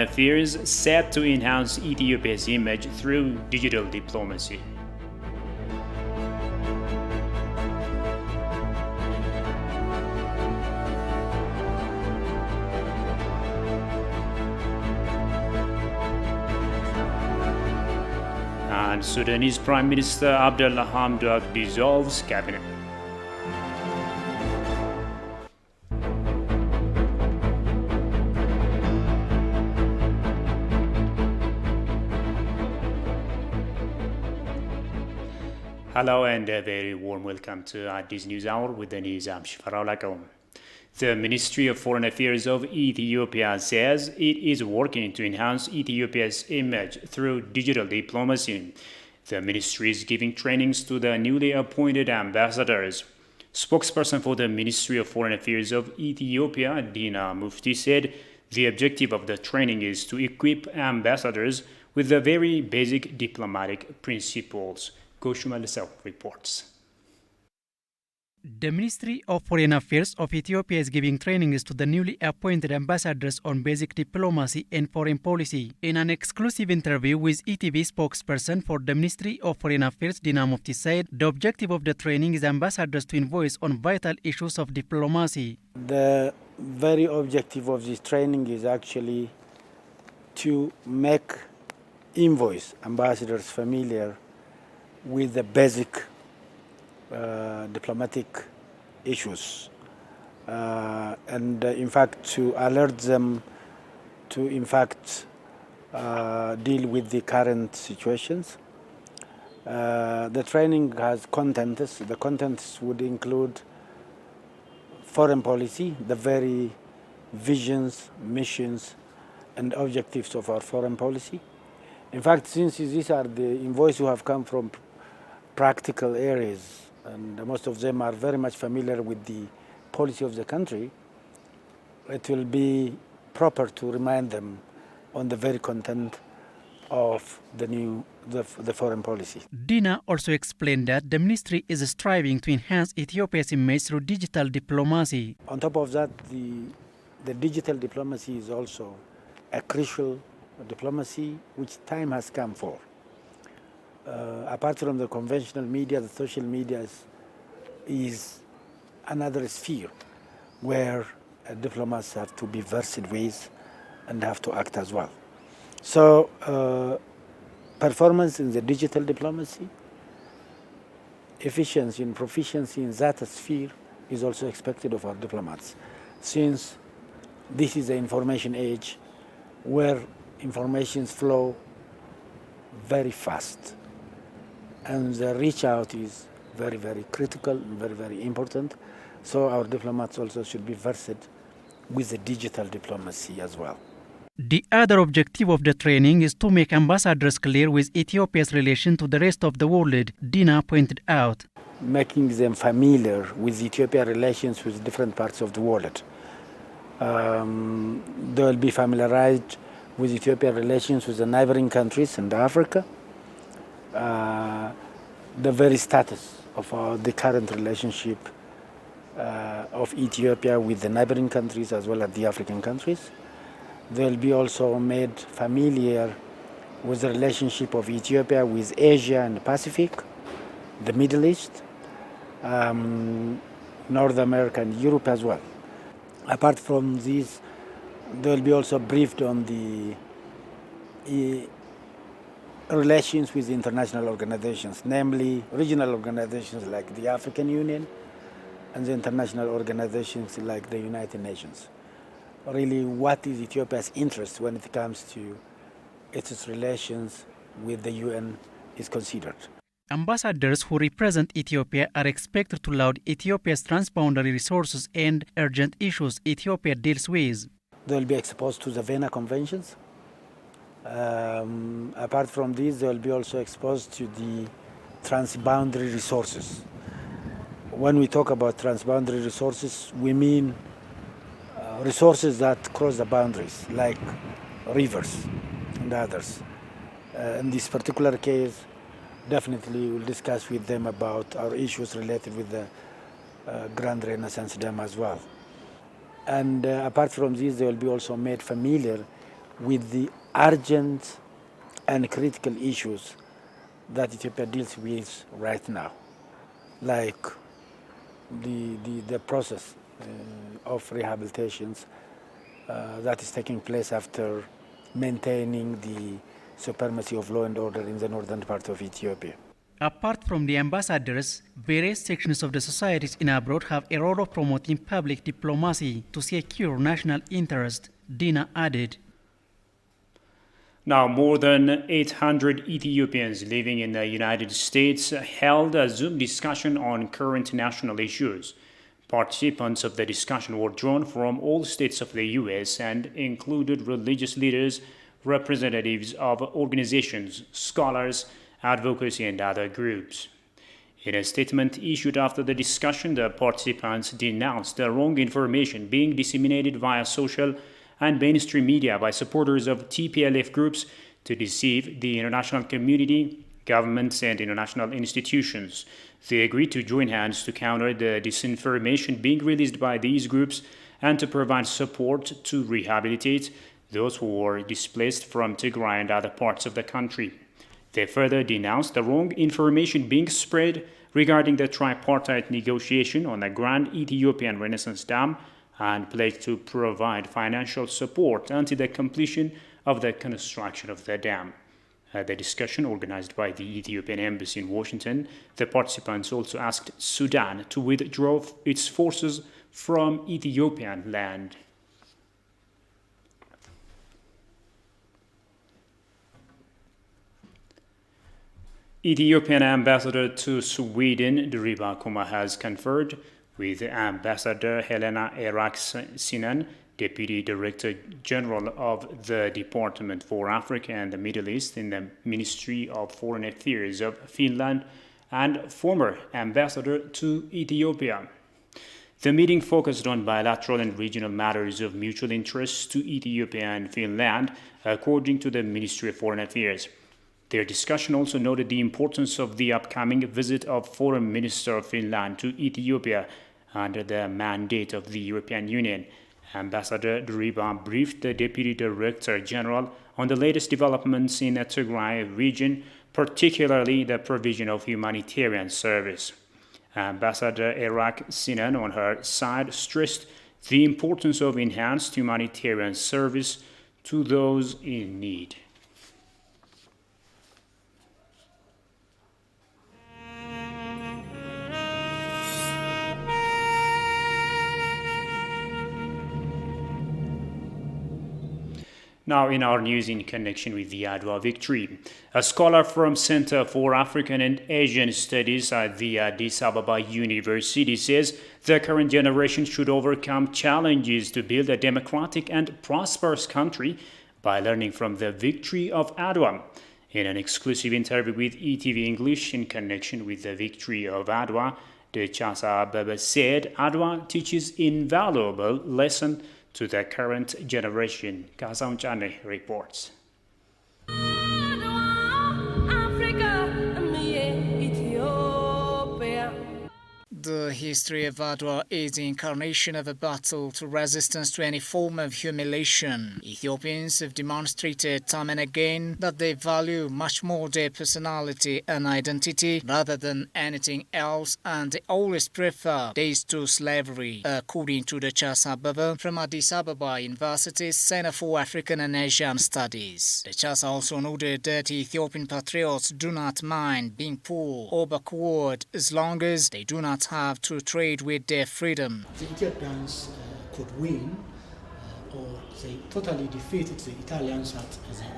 Affairs set to enhance Ethiopia's image through digital diplomacy. And Sudanese Prime Minister Abdullah Hamdok dissolves cabinet. Hello and a very warm welcome to this news hour with the news. I'm Shifarao Lakaum. The Ministry of Foreign Affairs of Ethiopia says it is working to enhance Ethiopia's image through digital diplomacy. The ministry is giving trainings to the newly appointed ambassadors. Spokesperson for the Ministry of Foreign Affairs of Ethiopia, Dina Mufti, said the objective of the training is to equip ambassadors with the very basic diplomatic principles. Goshuma Lesau reports. The Ministry of Foreign Affairs of Ethiopia is giving trainings to the newly appointed ambassadors on basic diplomacy and foreign policy. In an exclusive interview with ETV spokesperson for the Ministry of Foreign Affairs, Dina Mufti, said the objective of the training is ambassadors to invoice on vital issues of diplomacy. The very objective of this training is actually to make ambassadors familiar with the basic diplomatic issues and in fact to alert them to deal with the current situations. The training has contents. The contents would include foreign policy, the very visions, missions and objectives of our foreign policy. In fact, since these are the envoys who have come from practical areas, and most of them are very much familiar with the policy of the country, it will be proper to remind them on the very content of the foreign policy. Dina also explained that the ministry is striving to enhance Ethiopia's image through digital diplomacy. On top of that, the digital diplomacy is also a crucial diplomacy which time has come for. Apart from the conventional media, the social media is another sphere where diplomats have to be versed with and have to act as well. So performance in the digital diplomacy, efficiency and proficiency in that sphere is also expected of our diplomats, since this is the information age where informations flow very fast. And the reach out is very, very critical and very, very important. So our diplomats also should be versed with the digital diplomacy as well. The other objective of the training is to make ambassadors clear with Ethiopia's relation to the rest of the world, Dina pointed out. Making them familiar with Ethiopia's relations with different parts of the world. They will be familiarized with Ethiopia's relations with the neighboring countries in Africa. The very status of the current relationship of Ethiopia with the neighboring countries as well as the African countries. They will be also made familiar with the relationship of Ethiopia with Asia and the Pacific, the Middle East, North America and Europe as well. Apart from these, they will be also briefed on the relations with international organizations, namely regional organizations like the African Union and the international organizations like the United Nations. Really, what is Ethiopia's interest when it comes to its relations with the UN is considered. Ambassadors who represent Ethiopia are expected to laud Ethiopia's transboundary resources and urgent issues Ethiopia deals with. They will be exposed to the Vienna Conventions. Apart from this, they will be also exposed to the transboundary resources. When we talk about transboundary resources, we mean resources that cross the boundaries, like rivers and others. In this particular case, definitely we'll discuss with them about our issues related with the Grand Renaissance Dam as well. And apart from this, they will be also made familiar with the urgent and critical issues that Ethiopia deals with right now, like the process of rehabilitations that is taking place after maintaining the supremacy of law and order in the northern part of Ethiopia. Apart from the ambassadors, various sections of the societies in abroad have a role of promoting public diplomacy to secure national interest, Dina added. Now, more than 800 Ethiopians living in the United States held a Zoom discussion on current national issues. Participants of the discussion were drawn from all states of the U.S. and included religious leaders, representatives of organizations, scholars, advocacy, and other groups. In a statement issued after the discussion, the participants denounced the wrong information being disseminated via social and mainstream media by supporters of TPLF groups to deceive the international community, governments, and international institutions. They agreed to join hands to counter the disinformation being released by these groups and to provide support to rehabilitate those who were displaced from Tigray and other parts of the country. They further denounced the wrong information being spread regarding the tripartite negotiation on the Grand Ethiopian Renaissance Dam and pledged to provide financial support until the completion of the construction of the dam. At the discussion organized by the Ethiopian Embassy in Washington, the participants also asked Sudan to withdraw its forces from Ethiopian land. Ethiopian ambassador to Sweden, Deriba Kuma, has conferred with Ambassador Helena Erak-Sinan, Deputy Director General of the Department for Africa and the Middle East in the Ministry of Foreign Affairs of Finland, and former ambassador to Ethiopia. The meeting focused on bilateral and regional matters of mutual interest to Ethiopia and Finland, according to the Ministry of Foreign Affairs. Their discussion also noted the importance of the upcoming visit of Foreign Minister of Finland to Ethiopia under the mandate of the European Union. Ambassador Deriba briefed the Deputy Director General on the latest developments in the Tigray region, particularly the provision of humanitarian service. Ambassador Erak-Sinan, on her side, stressed the importance of enhanced humanitarian service to those in need. Now, in our news in connection with the Adwa victory, a scholar from Center for African and Asian Studies at the Addis Ababa University says the current generation should overcome challenges to build a democratic and prosperous country by learning from the victory of Adwa. In an exclusive interview with ETV English in connection with the victory of Adwa, Dechasa Abebe said Adwa teaches invaluable lessons to the current generation. Kazam Chane reports. The history of Adwa is the incarnation of a battle to resistance to any form of humiliation. Ethiopians have demonstrated time and again that they value much more their personality and identity rather than anything else, and they always prefer days to slavery, according to Dechasa Abebe from Addis Ababa University's Center for African and Asian Studies. Dechasa also noted that Ethiopian patriots do not mind being poor or backward as long as they do not have to trade with their freedom. The Ethiopians could win or they totally defeated the Italians at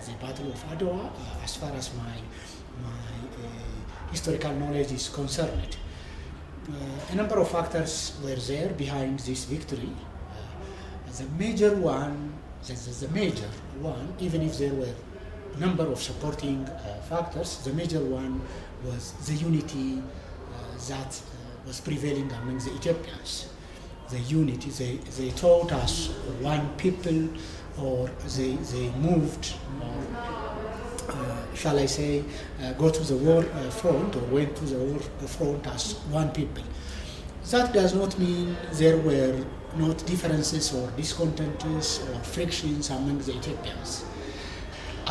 the Battle of Adwa, as far as my historical knowledge is concerned. A number of factors were there behind this victory. The major one, even if there were a number of supporting factors, the major one was the unity that was prevailing among the Ethiopians. The unity, they taught us one people, or they moved, shall I say, go to the war front or went to the war front as one people. That does not mean there were not differences or discontents or frictions among the Ethiopians.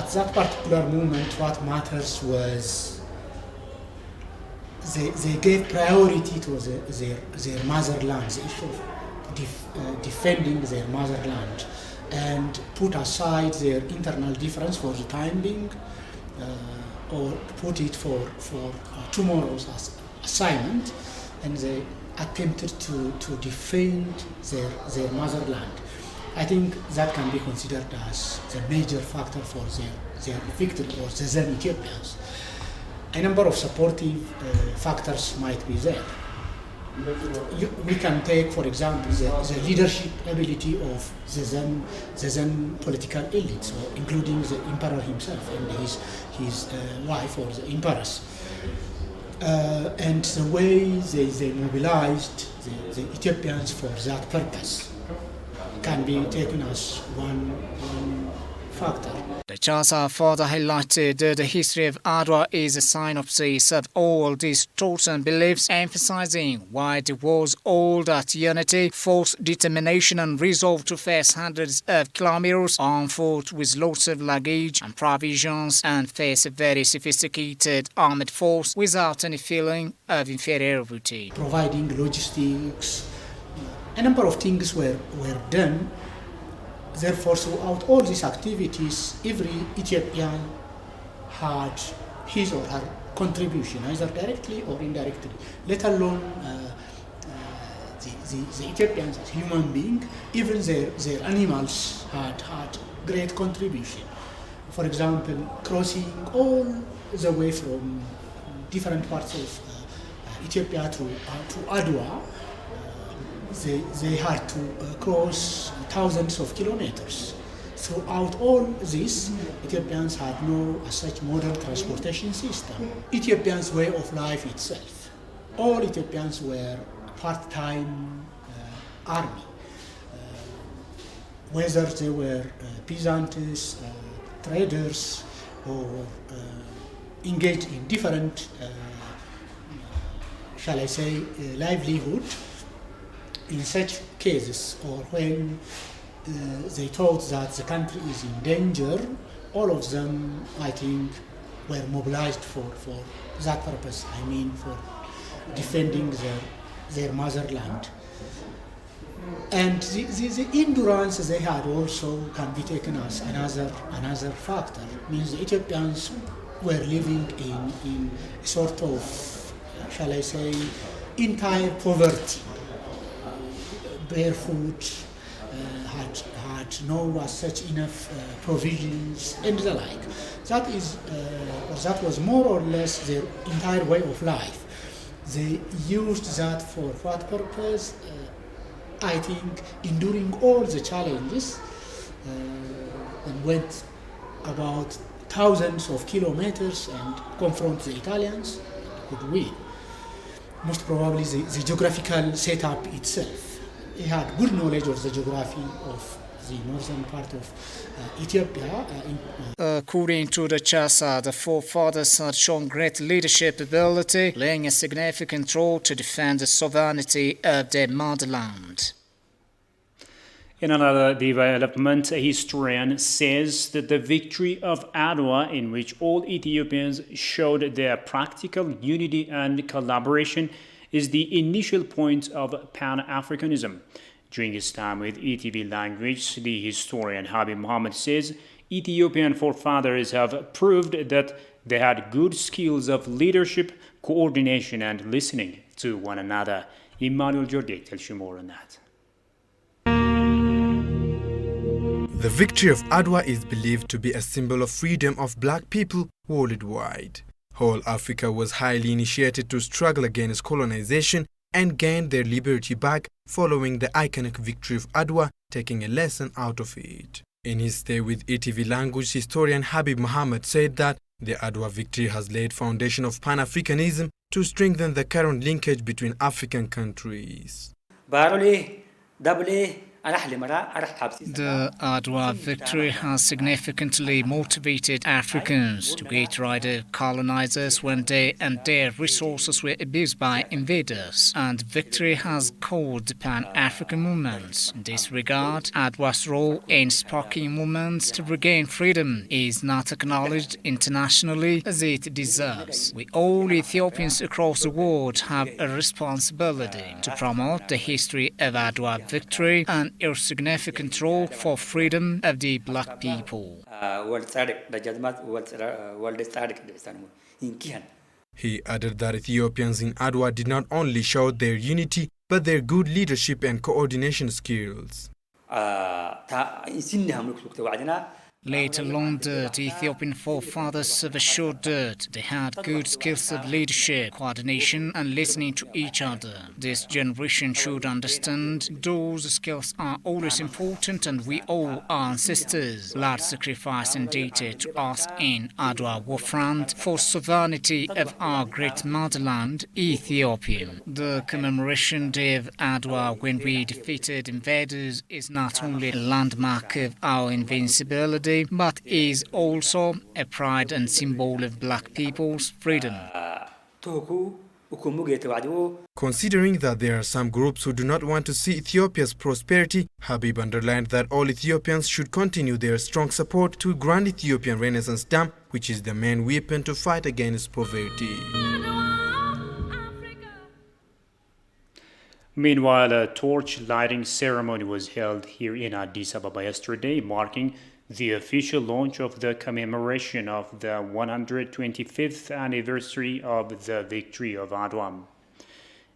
at that particular moment, what matters was they gave priority to their motherland, the issue of defending their motherland, and put aside their internal difference for the time being, or put it for tomorrow's assignment, and they attempted to defend their motherland. I think that can be considered as the major factor for their victory, or the Zen Ethiopians. A number of supportive factors might be there. We can take, for example, the leadership ability of the Zen political elite, so including the emperor himself and his wife, or the empress, and the way they mobilized the Ethiopians for that purpose can be taken as one factor. The Charter further highlighted that the history of Adwa is a synopsis of all these thoughts and beliefs, emphasizing why it was all that unity, force, determination and resolve to face hundreds of kilometers on foot with lots of luggage and provisions, and face a very sophisticated armed force without any feeling of inferiority. Providing logistics, a number of things were done. Therefore, throughout all these activities, every Ethiopian had his or her contribution, either directly or indirectly, let alone the Ethiopians as human beings. Even their animals had great contribution. For example, crossing all the way from different parts of Ethiopia to Adwa, they had to cross thousands of kilometers. Throughout all this, Ethiopians had no such modern transportation system. Ethiopians' way of life itself. All Ethiopians were part-time army. Whether they were peasants, traders, or engaged in different, shall I say, livelihood. In such cases, or when they thought that the country is in danger, all of them, I think, were mobilized for that purpose. I mean, for defending their motherland. And the endurance they had also can be taken as another factor. It means the Ethiopians were living in a sort of, shall I say, entire poverty. Barefoot, had no such enough provisions and the like. That was more or less their entire way of life. They used that for what purpose? I think enduring all the challenges, and went about thousands of kilometers and confront the Italians, could win. Most probably the geographical setup itself. He had good knowledge of the geography of the northern part of Ethiopia. According to the Chasa, the forefathers had shown great leadership ability, playing a significant role to defend the sovereignty of their motherland. In another development, a historian says that the victory of Adwa, in which all Ethiopians showed their practical unity and collaboration, is the initial point of Pan-Africanism. During his time with ETV Language, the historian Habib Mohammed says Ethiopian forefathers have proved that they had good skills of leadership, coordination, and listening to one another. Emmanuel Jorge tells you more on that. The victory of Adwa is believed to be a symbol of freedom of black people worldwide. Whole Africa was highly initiated to struggle against colonization and gain their liberty back following the iconic victory of Adwa, taking a lesson out of it. In his stay with ETV Language, historian Habib Mohammed said that the Adwa victory has laid foundation of Pan-Africanism to strengthen the current linkage between African countries. Barole, Dabole, The Adwa victory has significantly motivated Africans to get rid of colonizers when they and their resources were abused by invaders, and victory has called pan-African movements. In this regard, Adwa's role in sparking movements to regain freedom is not acknowledged internationally as it deserves. We all Ethiopians across the world have a responsibility to promote the history of Adwa victory and its significant role for freedom of the black people. He added that Ethiopians in Adwa did not only show their unity, but their good leadership and coordination skills. Let alone that Ethiopian forefathers have assured that they had good skills of leadership, coordination and listening to each other. This generation should understand those skills are always important, and we owe our ancestors large sacrifice indebted to us in Adwa warfront for sovereignty of our great motherland, Ethiopia. The commemoration day of Adwa when we defeated invaders is not only a landmark of our invincibility, but is also a pride and symbol of black people's freedom. Considering that there are some groups who do not want to see Ethiopia's prosperity, Habib underlined that all Ethiopians should continue their strong support to Grand Ethiopian Renaissance Dam, which is the main weapon to fight against poverty. Meanwhile, a torch lighting ceremony was held here in Addis Ababa yesterday, marking the official launch of the commemoration of the 125th anniversary of the victory of Adwa.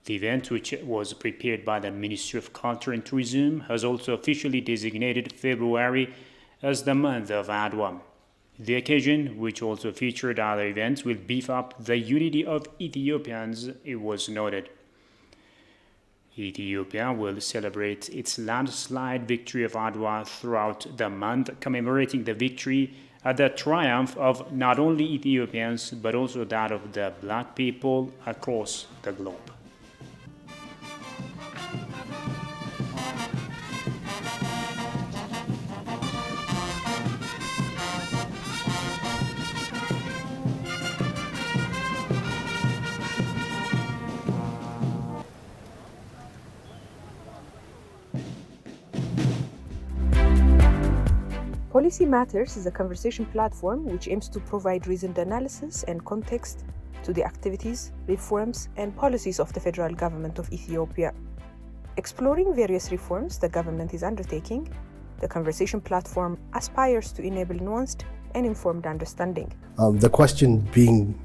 The event, which was prepared by the Ministry of Culture and Tourism, has also officially designated February as the month of Adwa. The occasion, which also featured other events, will beef up the unity of Ethiopians, it was noted. Ethiopia will celebrate its landslide victory of Adwa throughout the month, commemorating the victory at the triumph of not only Ethiopians but also that of the black people across the globe. Policy Matters is a conversation platform which aims to provide reasoned analysis and context to the activities, reforms, and policies of the federal government of Ethiopia. Exploring various reforms the government is undertaking, the conversation platform aspires to enable nuanced and informed understanding. The question being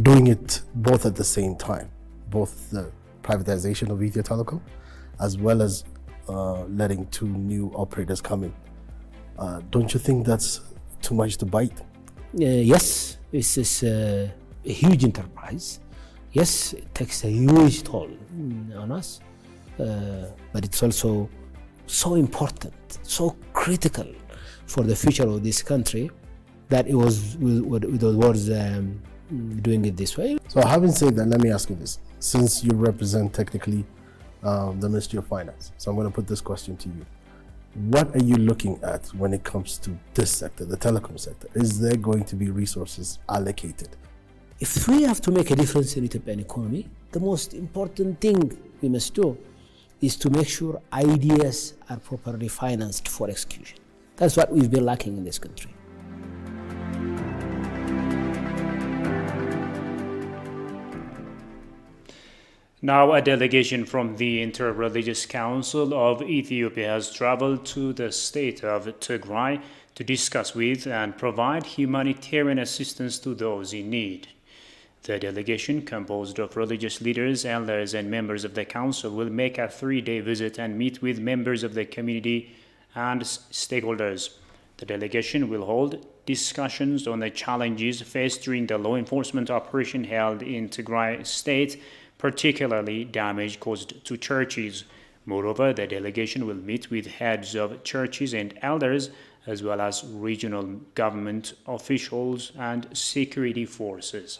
doing it both at the same time, both the privatization of Ethio Telecom as well as letting two new operators come in. Don't you think that's too much to bite? Yes, this is a huge enterprise. Yes, it takes a huge toll on us, but it's also so important, so critical for the future of this country that it was worth doing it this way. So having said that, let me ask you this. Since you represent technically the Ministry of Finance, so I'm going to put this question to you. What are you looking at when it comes to this sector, the telecom sector? Is there going to be resources allocated? If we have to make a difference in Ethiopian economy, the most important thing we must do is to make sure ideas are properly financed for execution. That's what we've been lacking in this country. Now, a delegation from the Inter-Religious Council of Ethiopia has traveled to the state of Tigray to discuss with and provide humanitarian assistance to those in need. The delegation, composed of religious leaders, elders, and members of the council, will make a 3-day visit and meet with members of the community and stakeholders. The delegation will hold discussions on the challenges faced during the law enforcement operation held in Tigray state, particularly damage caused to churches. Moreover, the delegation will meet with heads of churches and elders, as well as regional government officials and security forces.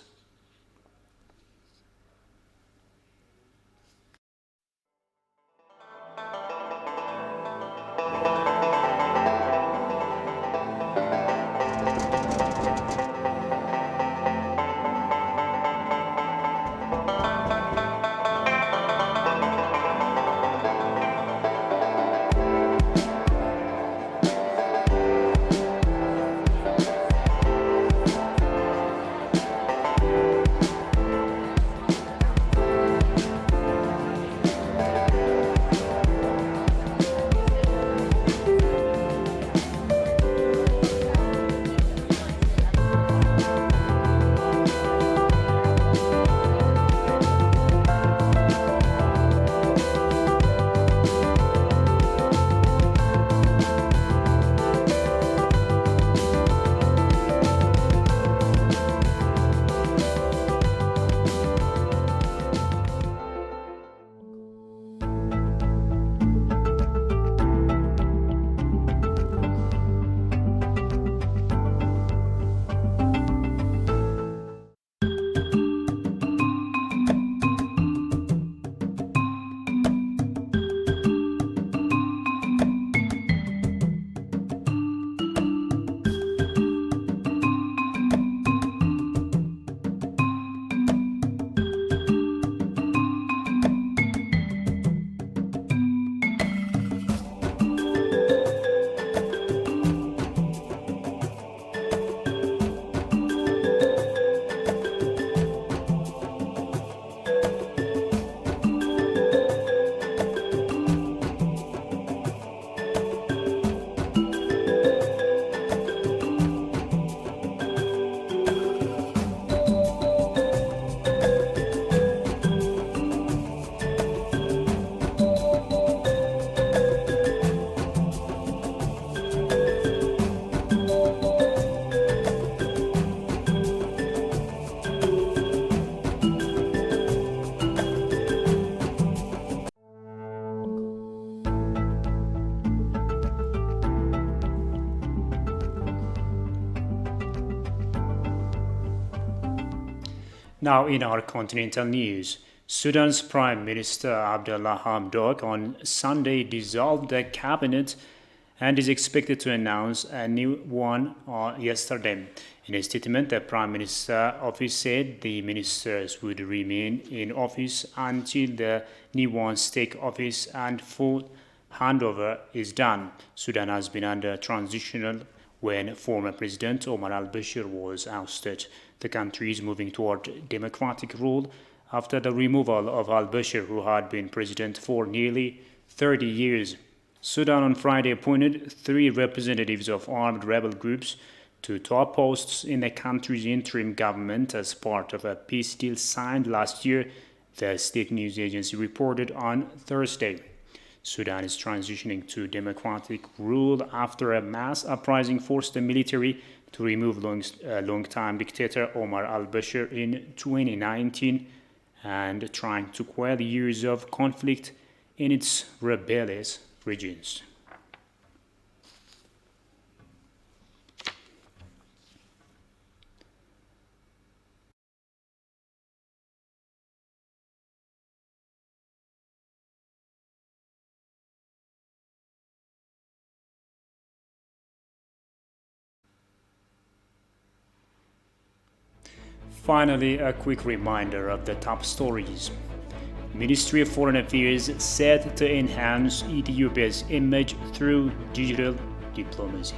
Now in our continental news, Sudan's Prime Minister Abdullah Hamdok on Sunday dissolved the cabinet and is expected to announce a new one yesterday. In a statement, the Prime Minister's office said the ministers would remain in office until the new ones take office and full handover is done. Sudan has been under transitional when former President Omar al-Bashir was ousted. The country is moving toward democratic rule after the removal of al-Bashir, who had been president for nearly 30 years. Sudan on Friday appointed 3 representatives of armed rebel groups to top posts in the country's interim government as part of a peace deal signed last year, the state news agency reported on Thursday. Sudan is transitioning to democratic rule after a mass uprising forced the military to remove long-time dictator Omar al-Bashir in 2019 and trying to quell years of conflict in its rebellious regions. Finally, a quick reminder of the top stories. Ministry of Foreign Affairs set to enhance Ethiopia's image through digital diplomacy.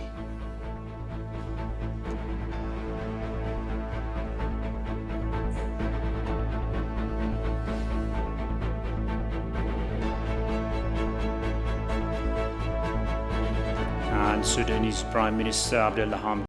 And Sudanese Prime Minister Abdullah Hamdok